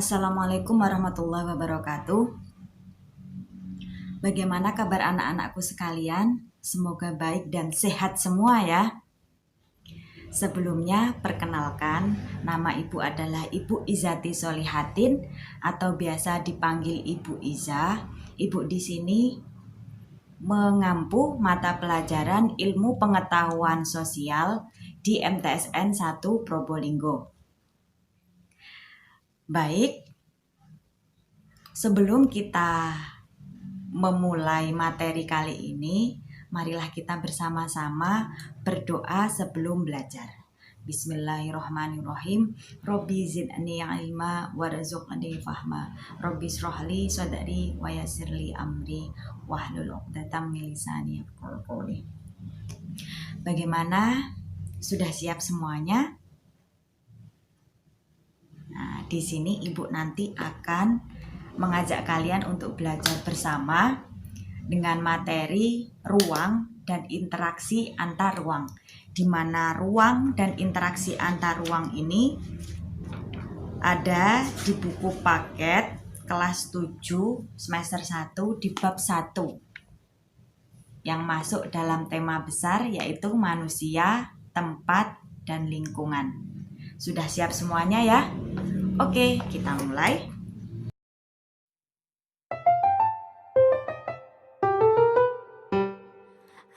Assalamualaikum warahmatullahi wabarakatuh. Bagaimana kabar anak-anakku sekalian? Semoga baik dan sehat semua ya. Sebelumnya perkenalkan, nama ibu adalah Ibu Izati Solihatin atau biasa dipanggil Ibu Iza. Ibu di sini mengampu mata pelajaran ilmu pengetahuan sosial di MTSN 1 Probolinggo. Baik, sebelum kita memulai materi kali ini, marilah kita bersama-sama berdoa sebelum belajar. Bismillahirrahmanirrahim. Robbi zidni ilma warzuqni fahma. Robbi shrahli sadri wa yassirli amri wahlul 'uqdatam min lisani yafqahu qawli. Bagaimana? Sudah siap semuanya? Nah, di sini Ibu nanti akan mengajak kalian untuk belajar bersama dengan materi ruang dan interaksi antar ruang, di mana ruang dan interaksi antar ruang ini ada di buku paket kelas 7 semester 1 di bab 1 yang masuk dalam tema besar yaitu manusia, tempat, dan lingkungan. Sudah siap semuanya ya? Oke, kita mulai.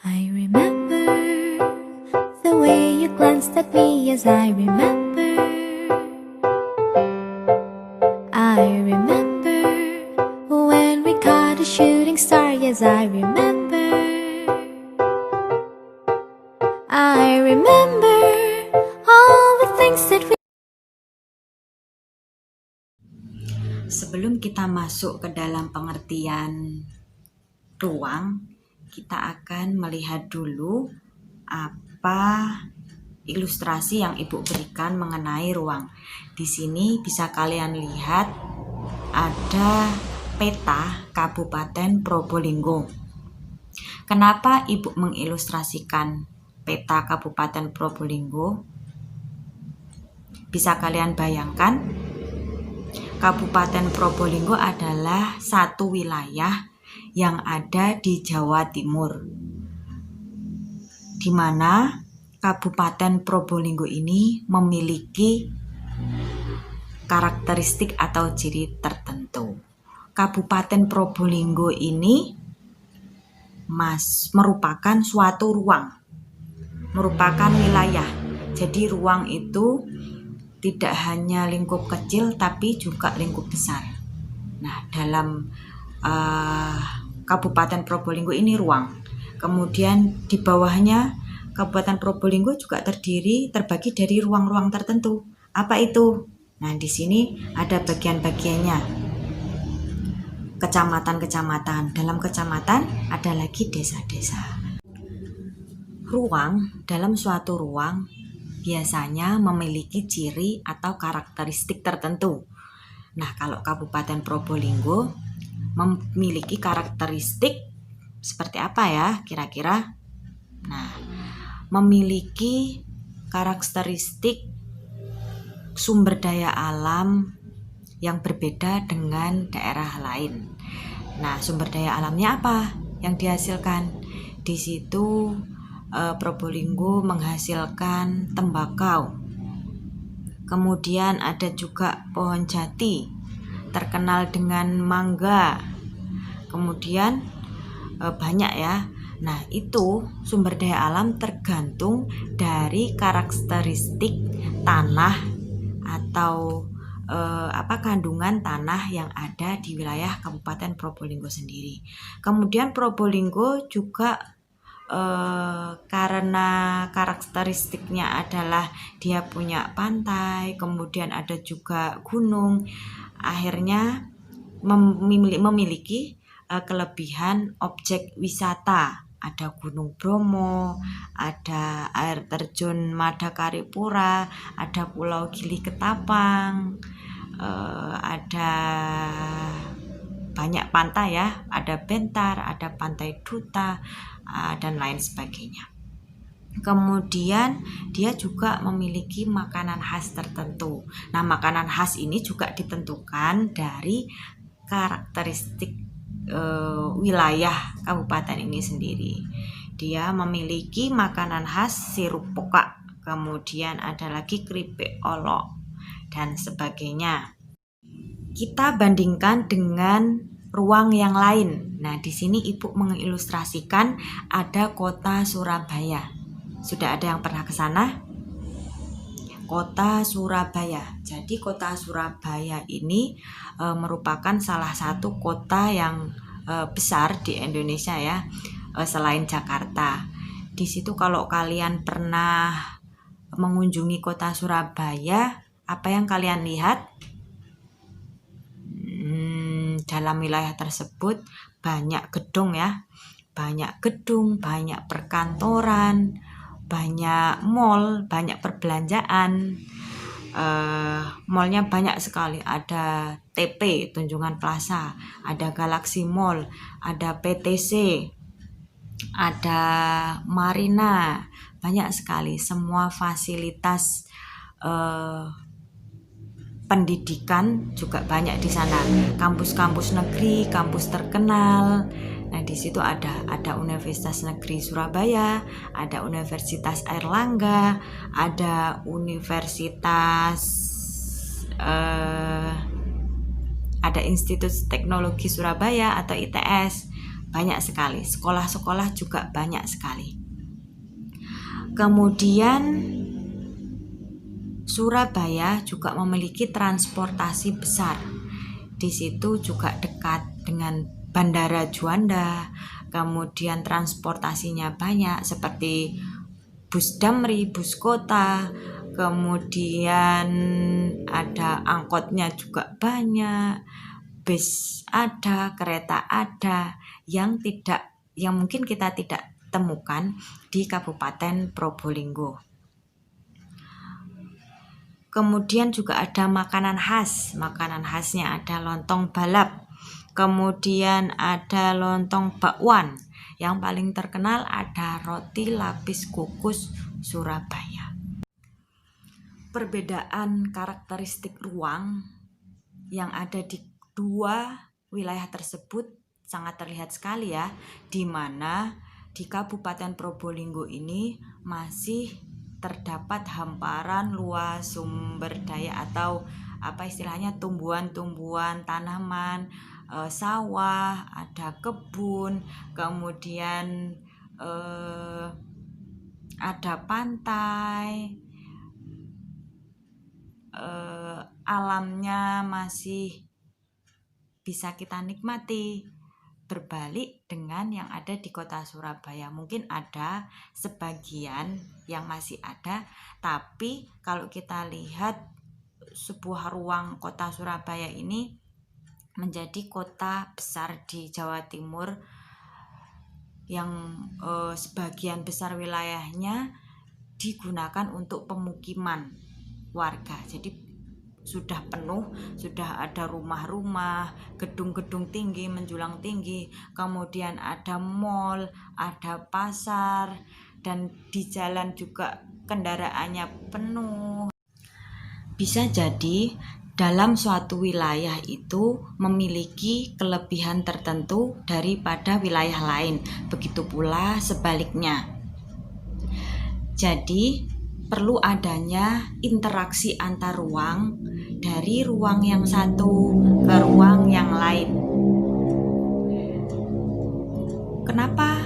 I remember the way you glanced at me as I remember. I remember when we caught a shooting star, yes I remember. I remember all the things that we. Sebelum kita masuk ke dalam pengertian ruang, kita akan melihat dulu apa ilustrasi yang Ibu berikan mengenai ruang. Di sini bisa kalian lihat ada peta Kabupaten Probolinggo. Kenapa Ibu mengilustrasikan peta Kabupaten Probolinggo? Bisa kalian bayangkan? Kabupaten Probolinggo adalah satu wilayah yang ada di Jawa Timur, di mana Kabupaten Probolinggo ini memiliki karakteristik atau ciri tertentu. Kabupaten Probolinggo ini merupakan suatu ruang, merupakan wilayah. Jadi ruang itu tidak hanya lingkup kecil tapi juga lingkup besar. Nah, dalam Kabupaten Probolinggo ini ruang. Kemudian di bawahnya Kabupaten Probolinggo juga terbagi dari ruang-ruang tertentu. Apa itu? Nah, di sini ada bagian-bagiannya. Kecamatan-kecamatan. Dalam kecamatan ada lagi desa-desa. Ruang, dalam suatu ruang biasanya memiliki ciri atau karakteristik tertentu. Nah, kalau Kabupaten Probolinggo memiliki karakteristik seperti apa ya kira-kira? Nah, memiliki karakteristik sumber daya alam yang berbeda dengan daerah lain. Nah, sumber daya alamnya apa yang dihasilkan? Di situ Probolinggo menghasilkan tembakau. Kemudian ada juga pohon jati, terkenal dengan mangga. Kemudian banyak ya. Nah, itu sumber daya alam tergantung dari karakteristik tanah atau kandungan tanah yang ada di wilayah Kabupaten Probolinggo sendiri. Kemudian Probolinggo juga karena karakteristiknya adalah dia punya pantai, kemudian ada juga gunung, akhirnya memiliki kelebihan objek wisata. Ada Gunung Bromo, ada air terjun Madakaripura, ada Pulau Gili Ketapang, ada banyak pantai ya, ada Bentar, ada Pantai Duta, dan lain sebagainya. Kemudian dia juga memiliki makanan khas tertentu. Nah, makanan khas ini juga ditentukan dari karakteristik wilayah kabupaten ini sendiri. Dia memiliki makanan khas sirup pokak, kemudian ada lagi keripik olok dan sebagainya. Kita bandingkan dengan ruang yang lain. Nah, di sini Ibu mengilustrasikan ada kota Surabaya. Sudah ada yang pernah ke sana? Kota Surabaya. Jadi kota Surabaya ini merupakan salah satu kota yang besar di Indonesia ya, selain Jakarta. Di situ kalau kalian pernah mengunjungi kota Surabaya, apa yang kalian lihat? Dalam wilayah tersebut banyak gedung ya, banyak gedung, banyak perkantoran, banyak mall, banyak perbelanjaan. Mallnya banyak sekali, ada TP Tunjungan Plaza, ada Galaxy Mall, ada PTC, ada Marina, banyak sekali. Semua fasilitas pendidikan juga banyak di sana. Kampus-kampus negeri, kampus terkenal. Nah, di situ ada Universitas Negeri Surabaya, ada Universitas Airlangga, ada Universitas ada Institut Teknologi Surabaya atau ITS. Banyak sekali. Sekolah-sekolah juga banyak sekali. Kemudian Surabaya juga memiliki transportasi besar. Di situ juga dekat dengan Bandara Juanda, kemudian transportasinya banyak seperti bus Damri, bus kota, kemudian ada angkotnya juga banyak, bis ada, kereta ada, yang mungkin kita tidak temukan di Kabupaten Probolinggo. Kemudian juga ada makanan khas. Makanan khasnya ada lontong balap. Kemudian ada lontong bakwan. Yang paling terkenal ada roti lapis kukus Surabaya. Perbedaan karakteristik ruang yang ada di dua wilayah tersebut sangat terlihat sekali ya, di mana di Kabupaten Probolinggo ini masih terdapat hamparan luas sumber daya atau apa istilahnya tumbuhan-tumbuhan, tanaman, sawah, ada kebun, kemudian ada pantai, alamnya masih bisa kita nikmati. Berbalik dengan yang ada di kota Surabaya, mungkin ada sebagian yang masih ada, tapi kalau kita lihat sebuah ruang kota Surabaya ini menjadi kota besar di Jawa Timur yang sebagian besar wilayahnya digunakan untuk pemukiman warga. Jadi sudah penuh, sudah ada rumah-rumah, gedung-gedung tinggi menjulang tinggi, kemudian ada mall, ada pasar, dan di jalan juga kendaraannya penuh. Bisa jadi dalam suatu wilayah itu memiliki kelebihan tertentu daripada wilayah lain, begitu pula sebaliknya. Jadi perlu adanya interaksi antar ruang dari ruang yang satu ke ruang yang lain. Kenapa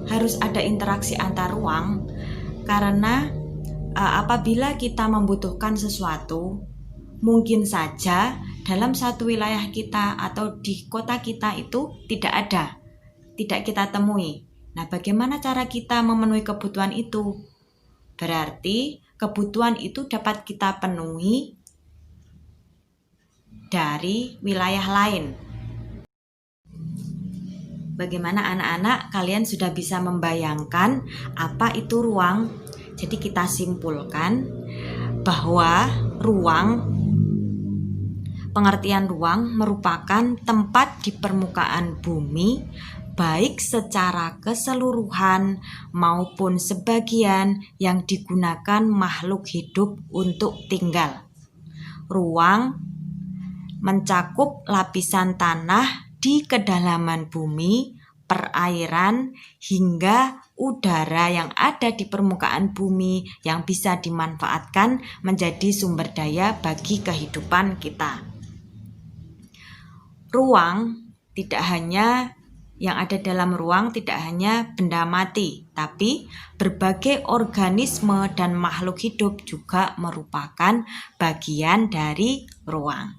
harus ada interaksi antar ruang? Karena apabila kita membutuhkan sesuatu, mungkin saja dalam satu wilayah kita atau di kota kita itu tidak ada, tidak kita temui. Nah, bagaimana cara kita memenuhi kebutuhan itu? Berarti kebutuhan itu dapat kita penuhi dari wilayah lain. Bagaimana anak-anak, kalian sudah bisa membayangkan apa itu ruang? Jadi kita simpulkan bahwa pengertian ruang merupakan tempat di permukaan bumi baik secara keseluruhan maupun sebagian yang digunakan makhluk hidup untuk tinggal. Ruang mencakup lapisan tanah di kedalaman bumi, perairan, hingga udara yang ada di permukaan bumi yang bisa dimanfaatkan menjadi sumber daya bagi kehidupan kita. Ruang tidak hanya yang ada dalam ruang tidak hanya benda mati, tapi berbagai organisme dan makhluk hidup juga merupakan bagian dari ruang.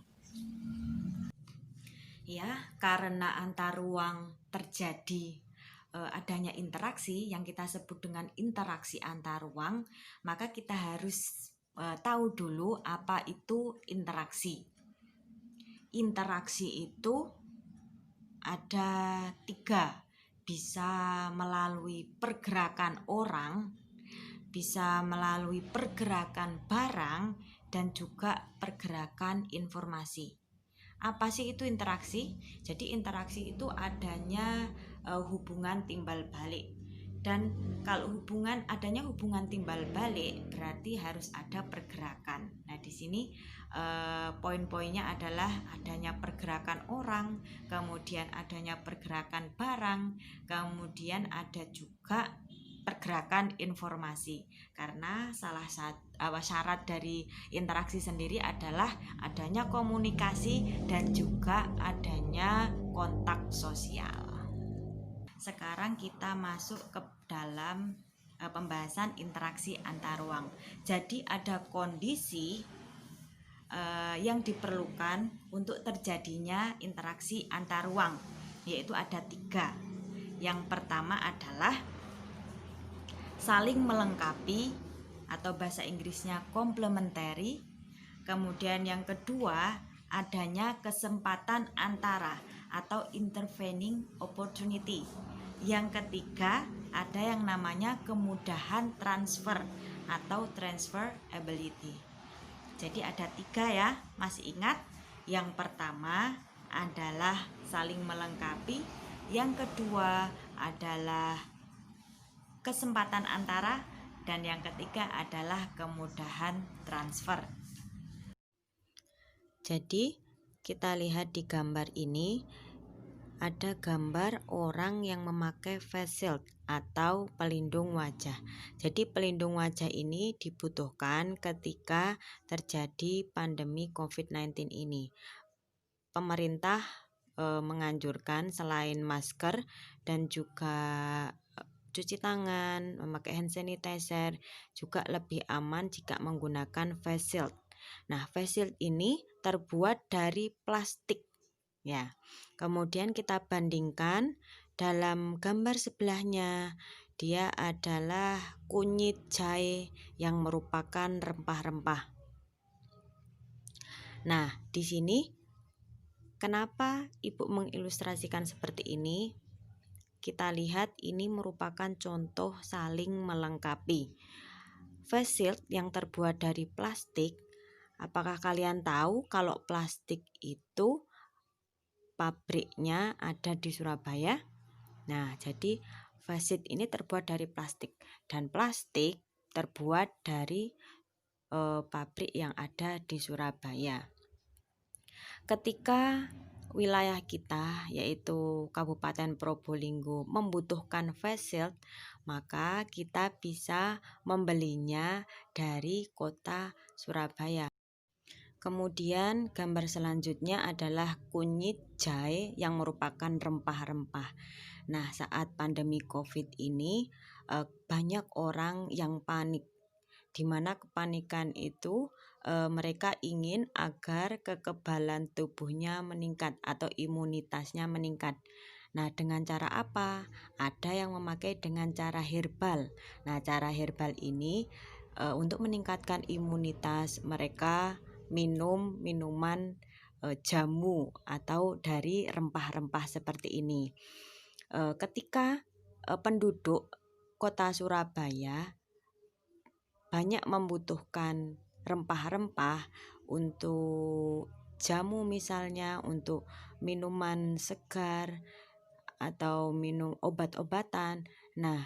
Ya, karena antar ruang terjadi adanya interaksi yang kita sebut dengan interaksi antar ruang, maka kita harus tahu dulu apa itu interaksi. Interaksi itu ada 3, bisa melalui pergerakan orang, bisa melalui pergerakan barang, dan juga pergerakan informasi. Apa sih itu interaksi? Jadi interaksi itu adanya hubungan timbal balik. Dan kalau adanya hubungan timbal balik berarti harus ada pergerakan. Nah, di sini poin-poinnya adalah adanya pergerakan orang, kemudian adanya pergerakan barang, kemudian ada juga pergerakan informasi. Karena salah satu syarat dari interaksi sendiri adalah adanya komunikasi dan juga adanya kontak sosial. Sekarang kita masuk ke dalam pembahasan interaksi antar ruang. Jadi ada kondisi yang diperlukan untuk terjadinya interaksi antar ruang, yaitu ada 3. Yang pertama adalah saling melengkapi atau bahasa Inggrisnya complementary. Kemudian yang kedua adanya kesempatan antara atau intervening opportunity. Yang ketiga ada yang namanya kemudahan transfer atau transfer ability. Jadi ada 3 ya, masih ingat? Yang pertama adalah saling melengkapi, yang kedua adalah kesempatan antara, dan yang ketiga adalah kemudahan transfer. Jadi kita lihat di gambar ini ada gambar orang yang memakai face shield atau pelindung wajah. Jadi pelindung wajah ini dibutuhkan ketika terjadi pandemi COVID-19 ini. Pemerintah menganjurkan selain masker dan juga cuci tangan, memakai hand sanitizer, juga lebih aman jika menggunakan face shield. Nah, face shield ini terbuat dari plastik ya. Kemudian kita bandingkan dalam gambar sebelahnya, dia adalah kunyit jahe yang merupakan rempah-rempah. Nah, di sini kenapa Ibu mengilustrasikan seperti ini? Kita lihat ini merupakan contoh saling melengkapi. Face shield yang terbuat dari plastik, apakah kalian tahu kalau plastik itu pabriknya ada di Surabaya? Nah, jadi face shield ini terbuat dari plastik, dan plastik terbuat dari pabrik yang ada di Surabaya. Ketika wilayah kita yaitu Kabupaten Probolinggo membutuhkan face shield, maka kita bisa membelinya dari kota Surabaya. Kemudian gambar selanjutnya adalah kunyit jahe yang merupakan rempah-rempah. Nah, saat pandemi COVID ini banyak orang yang panik, di mana kepanikan itu mereka ingin agar kekebalan tubuhnya meningkat atau imunitasnya meningkat. Nah, dengan cara apa? Ada yang memakai dengan cara herbal. Nah, cara herbal ini untuk meningkatkan imunitas, mereka minum minuman jamu atau dari rempah-rempah seperti ini. Ketika penduduk kota Surabaya banyak membutuhkan rempah-rempah untuk jamu misalnya, untuk minuman segar, atau minum obat-obatan. Nah,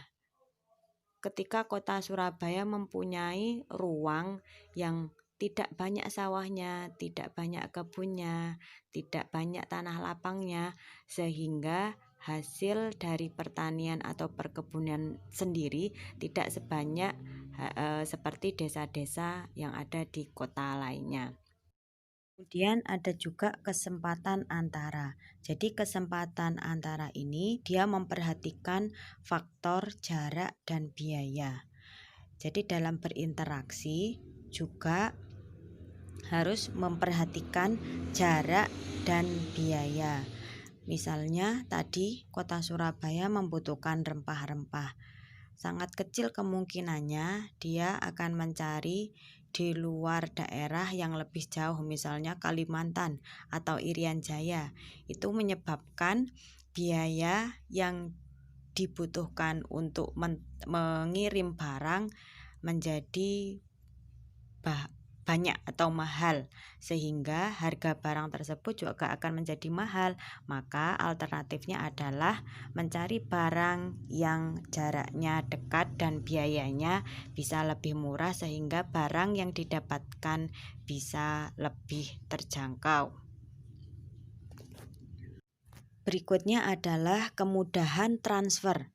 ketika kota Surabaya mempunyai ruang yang tidak banyak sawahnya, tidak banyak kebunnya, tidak banyak tanah lapangnya, sehingga hasil dari pertanian atau perkebunan sendiri tidak sebanyak seperti desa-desa yang ada di kota lainnya. Kemudian ada juga kesempatan antara. Jadi kesempatan antara ini dia memperhatikan faktor jarak dan biaya. Jadi dalam berinteraksi juga harus memperhatikan jarak dan biaya. Misalnya tadi kota Surabaya membutuhkan rempah-rempah. Sangat kecil kemungkinannya dia akan mencari di luar daerah yang lebih jauh, misalnya Kalimantan atau Irian Jaya. Itu menyebabkan biaya yang dibutuhkan untuk mengirim barang menjadi banyak atau mahal, sehingga harga barang tersebut juga akan menjadi mahal. Maka alternatifnya adalah mencari barang yang jaraknya dekat dan biayanya bisa lebih murah, sehingga barang yang didapatkan bisa lebih terjangkau. Berikutnya adalah kemudahan transfer.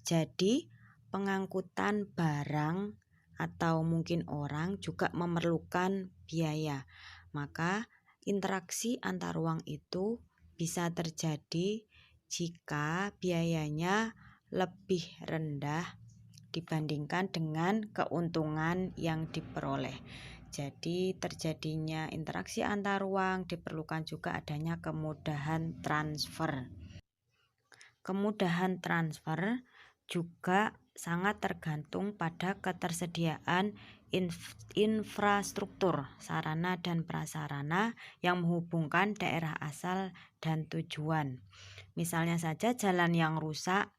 Jadi pengangkutan barang atau mungkin orang juga memerlukan biaya. Maka interaksi antar ruang itu bisa terjadi jika biayanya lebih rendah dibandingkan dengan keuntungan yang diperoleh. Jadi terjadinya interaksi antar ruang diperlukan juga adanya kemudahan transfer. Kemudahan transfer juga sangat tergantung pada ketersediaan infrastruktur, sarana dan prasarana yang menghubungkan daerah asal dan tujuan. Misalnya saja jalan yang rusak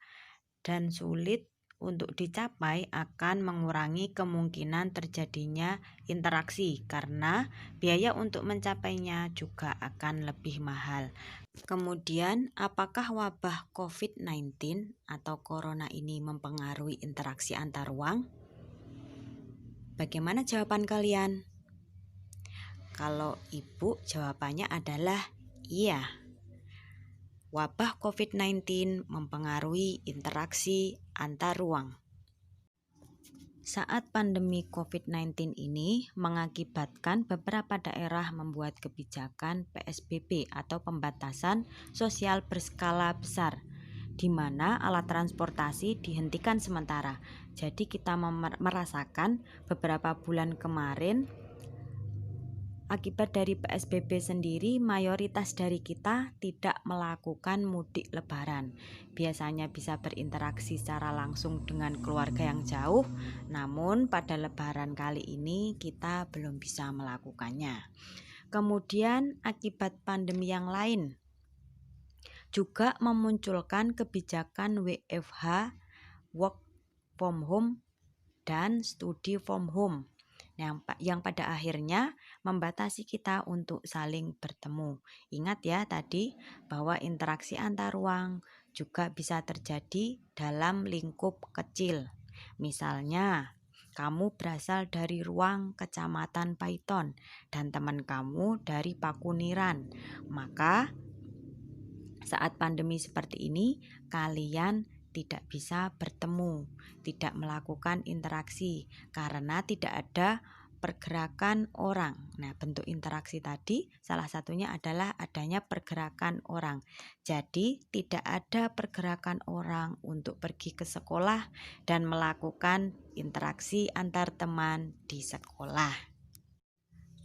dan sulit untuk dicapai akan mengurangi kemungkinan terjadinya interaksi karena biaya untuk mencapainya juga akan lebih mahal. Kemudian, apakah wabah COVID-19 atau corona ini mempengaruhi interaksi antar ruang? Bagaimana jawaban kalian? Kalau Ibu, jawabannya adalah iya. Wabah COVID-19 mempengaruhi interaksi antar ruang. Saat pandemi COVID-19 ini mengakibatkan beberapa daerah membuat kebijakan PSBB atau pembatasan sosial berskala besar, di mana alat transportasi dihentikan sementara. Jadi kita merasakan beberapa bulan kemarin akibat dari PSBB sendiri, mayoritas dari kita tidak melakukan mudik lebaran. Biasanya bisa berinteraksi secara langsung dengan keluarga yang jauh, namun pada lebaran kali ini kita belum bisa melakukannya. Kemudian akibat pandemi yang lain juga memunculkan kebijakan WFH, work from home, dan study from home, yang pada akhirnya membatasi kita untuk saling bertemu. Ingat ya tadi bahwa interaksi antar ruang juga bisa terjadi dalam lingkup kecil. Misalnya, kamu berasal dari ruang Kecamatan Paiton dan teman kamu dari Pakuniran. Maka saat pandemi seperti ini, kalian tidak bisa bertemu, tidak melakukan interaksi karena tidak ada pergerakan orang. Nah, bentuk interaksi tadi salah satunya adalah adanya pergerakan orang. Jadi, tidak ada pergerakan orang untuk pergi ke sekolah dan melakukan interaksi antar teman di sekolah.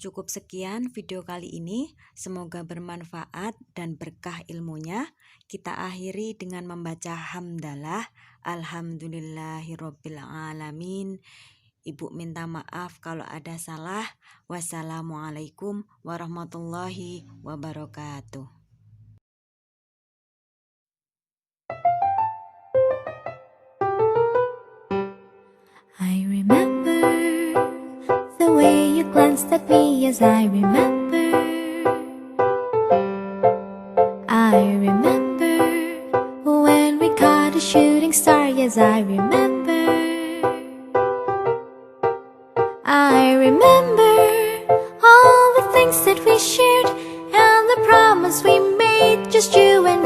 Cukup sekian video kali ini, semoga bermanfaat dan berkah ilmunya. Kita akhiri dengan membaca hamdalah, alhamdulillahirabbil alamin. Ibu minta maaf kalau ada salah. Wassalamualaikum warahmatullahi wabarakatuh. I remember the way you glanced at me as I remember I remember all the things that we shared and the promise we made, just you and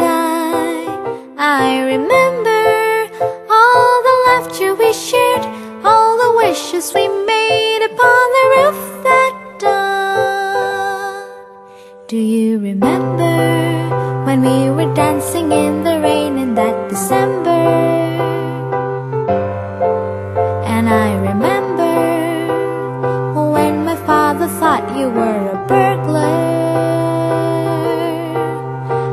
I remember all the laughter we shared, all the wishes we made upon the roof that dawn. Do you remember when we were dancing in the rain in that December? And I remember when my father thought you were a burglar.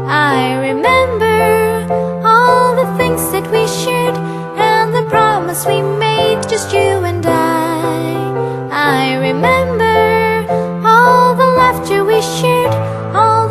I remember all the things that we shared and the promise we made,